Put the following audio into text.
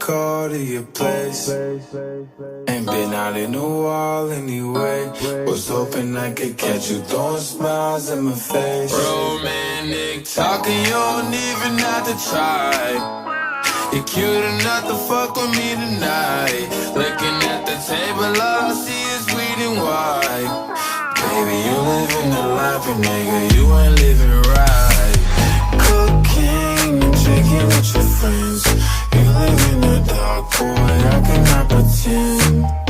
call to your place. Ain't been out in a while anyway. Was hoping I could catch you throwing smiles in my face. Romantic talking, you don't even have to try. You're cute enough to fuck with me tonight. Looking at the table, all I see is weed and white. Baby, you living the life, but nigga, you ain't living right. Cocaine and drinking with your friends. You live in the dark, boy, I cannot pretend.